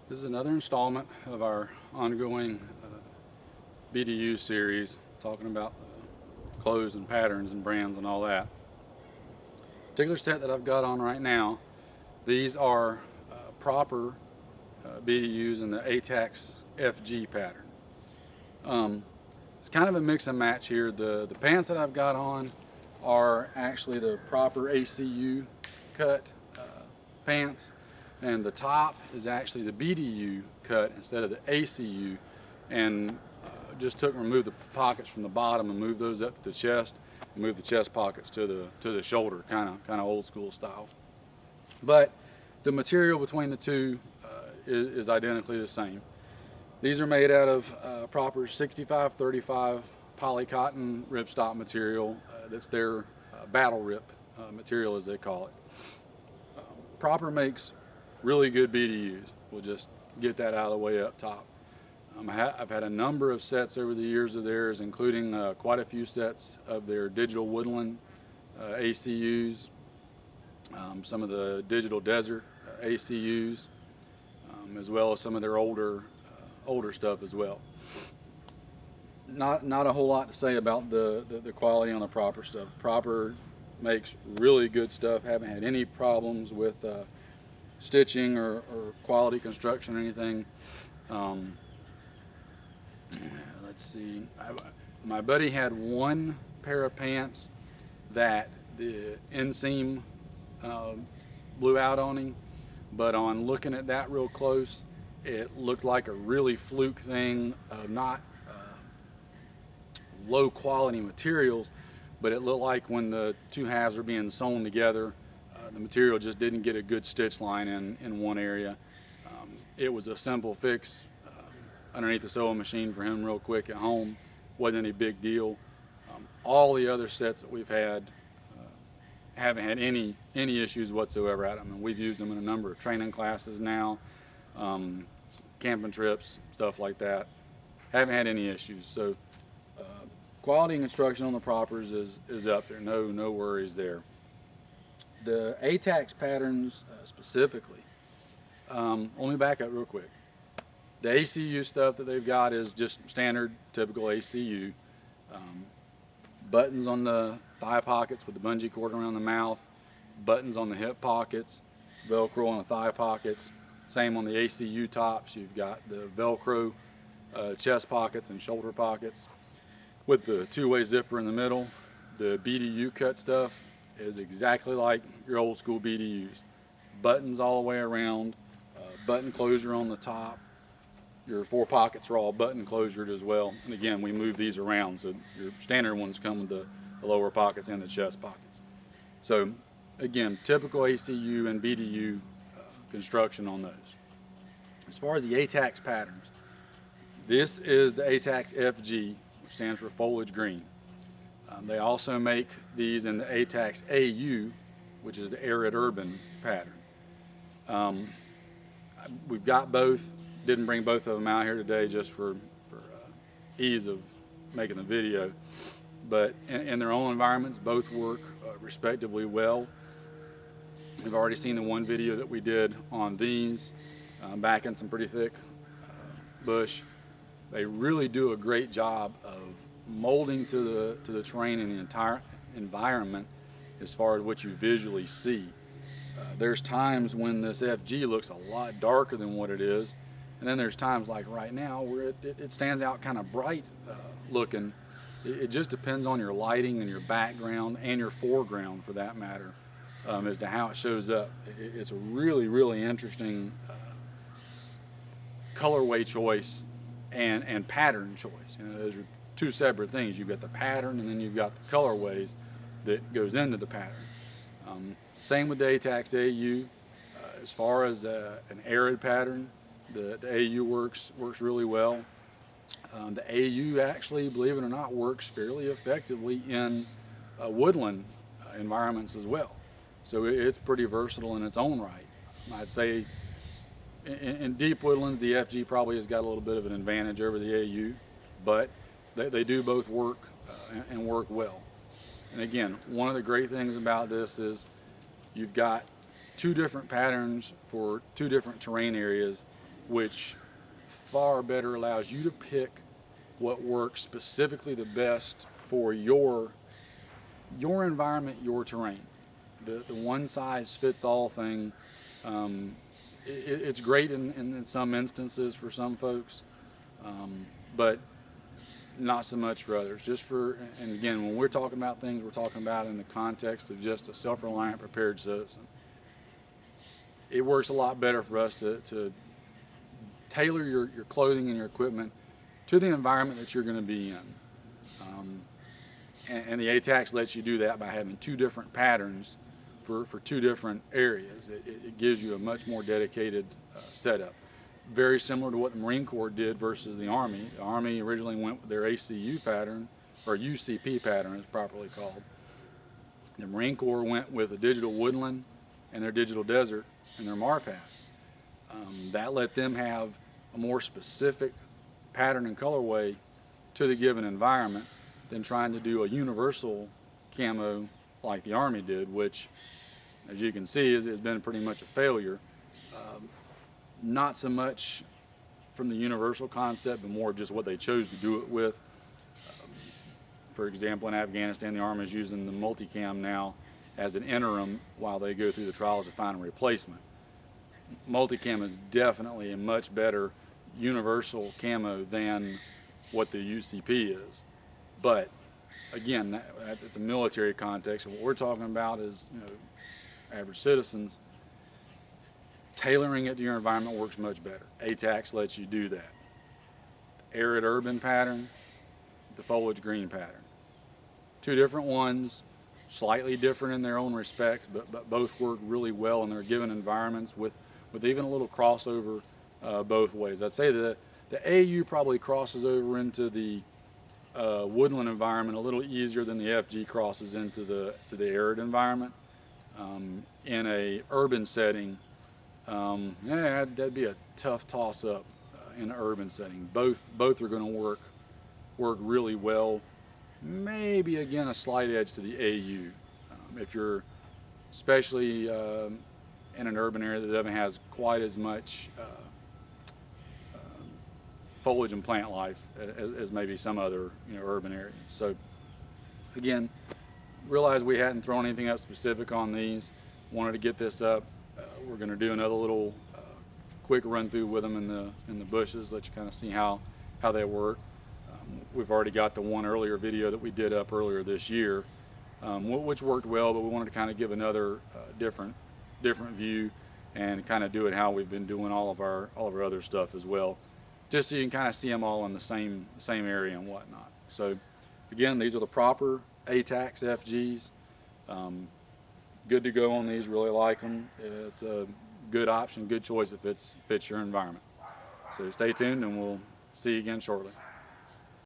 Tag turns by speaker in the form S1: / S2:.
S1: This is another installment of our ongoing BDU series, talking about clothes and patterns and brands and all that. Particular set that I've got on right now, these are proper BDUs in the A-TACS FG pattern. It's kind of a mix and match here. The pants that I've got on are actually the proper ACU cut pants, and the top is actually the BDU cut instead of the ACU, and just took and removed the pockets from the bottom and moved those up to the chest, and moved the chest pockets to the shoulder, kind of old school style. But the material between the two is identically the same. These are made out of proper 65-35 poly cotton ripstop material. That's their battle rip material, as they call it. Proper makes really good BDUs. We'll just get that out of the way up top. I've had a number of sets over the years of theirs, including quite a few sets of their digital woodland ACUs, some of the digital desert ACUs, as well as some of their older stuff as well. Not a whole lot to say about the quality on the proper stuff. Proper makes really good stuff. Haven't had any problems with stitching or quality construction or anything. Let's see, my buddy had one pair of pants that the inseam blew out on him, but on looking at that real close, it looked like a really fluke thing of not low quality materials, but it looked like when the two halves are being sewn together, the material just didn't get a good stitch line in one area. It was a simple fix underneath the sewing machine for him real quick at home. Wasn't any big deal. All the other sets that we've had haven't had any issues whatsoever at them, and we've used them in a number of training classes now, camping trips, stuff like that. Haven't had any issues. So quality and construction on the propers is up there. No worries there. The A-TACS patterns specifically, let me back up real quick. The ACU stuff that they've got is just standard, typical ACU. Buttons on the thigh pockets with the bungee cord around the mouth, buttons on the hip pockets, Velcro on the thigh pockets. Same on the ACU tops. You've got the Velcro chest pockets and shoulder pockets with the two-way zipper in the middle. The BDU cut stuff is exactly like your old school BDUs. Buttons all the way around, button closure on the top. Your four pockets are all button closured as well. And again, we move these around, so your standard ones come with the lower pockets and the chest pockets. So again, typical ACU and BDU construction on those. As far as the A-TACS patterns, this is the A-TACS FG, which stands for foliage green. They also make these in the A-TACS AU, which is the arid urban pattern. We've got both. Didn't bring both of them out here today just for ease of making the video, but in their own environments, both work respectively well. We've already seen the one video that we did on these back in some pretty thick bush. They really do a great job of molding to the terrain and the entire environment as far as what you visually see. There's times when this FG looks a lot darker than what it is, and then there's times like right now where it stands out kind of bright looking. It just depends on your lighting and your background and your foreground, for that matter, as to how it shows up. It's a really interesting colorway choice and pattern choice. You know, those are two separate things. You've got the pattern, and then you've got the colorways that goes into the pattern. Same with the A-TACS AU. As far as an arid pattern, the AU works really well. The AU actually, believe it or not, works fairly effectively in woodland environments as well. So it's pretty versatile in its own right. I'd say in deep woodlands, the FG probably has got a little bit of an advantage over the AU, but they do both work and work well. And again, one of the great things about this is you've got two different patterns for two different terrain areas, which far better allows you to pick what works specifically the best for your environment, your terrain. The one size fits all thing, it's great in some instances for some folks, but not so much for others. And again, when we're talking about things, we're talking about in the context of just a self-reliant, prepared citizen. It works a lot better for us to tailor your clothing and your equipment to the environment that you're going to be in. And the A-TACS lets you do that by having two different patterns for two different areas. It gives you a much more dedicated setup. Very similar to what the Marine Corps did versus the Army. The Army originally went with their ACU pattern, or UCP pattern as properly called. The Marine Corps went with a digital woodland and their digital desert and their MARPAT. That let them have a more specific pattern and colorway to the given environment than trying to do a universal camo like the Army did, which, as you can see, has been pretty much a failure. Not so much from the universal concept, but more just what they chose to do it with. For example, in Afghanistan, the Army is using the multicam now as an interim while they go through the trials to find a replacement. Multicam is definitely a much better universal camo than what the UCP is. But again, it's a military context. What we're talking about is, average citizens. Tailoring it to your environment works much better. A-TACS lets you do that. Arid urban pattern, the foliage green pattern. Two different ones, slightly different in their own respects, but both work really well in their given environments with even a little crossover both ways. I'd say that the AU probably crosses over into the woodland environment a little easier than the FG crosses into the arid environment. In a urban setting, that'd be a tough toss-up in an urban setting. Both are going to work really well. Maybe again a slight edge to the AU. If you're especially in an urban area that doesn't have quite as much foliage and plant life as maybe some other urban areas. So again, realize we hadn't thrown anything up specific on these. Wanted to get this up. We're going to do another little quick run through with them in the bushes, let you kind of see how they work. We've already got the one earlier video that we did up earlier this year, which worked well, but we wanted to kind of give another different view and kind of do it how we've been doing all of our other stuff as well, just so you can kind of see them all in the same area and whatnot. So again, these are the proper A-TACS FGs. Good to go on these, really like them. It's a good option, good choice if it fits your environment. So stay tuned and we'll see you again shortly.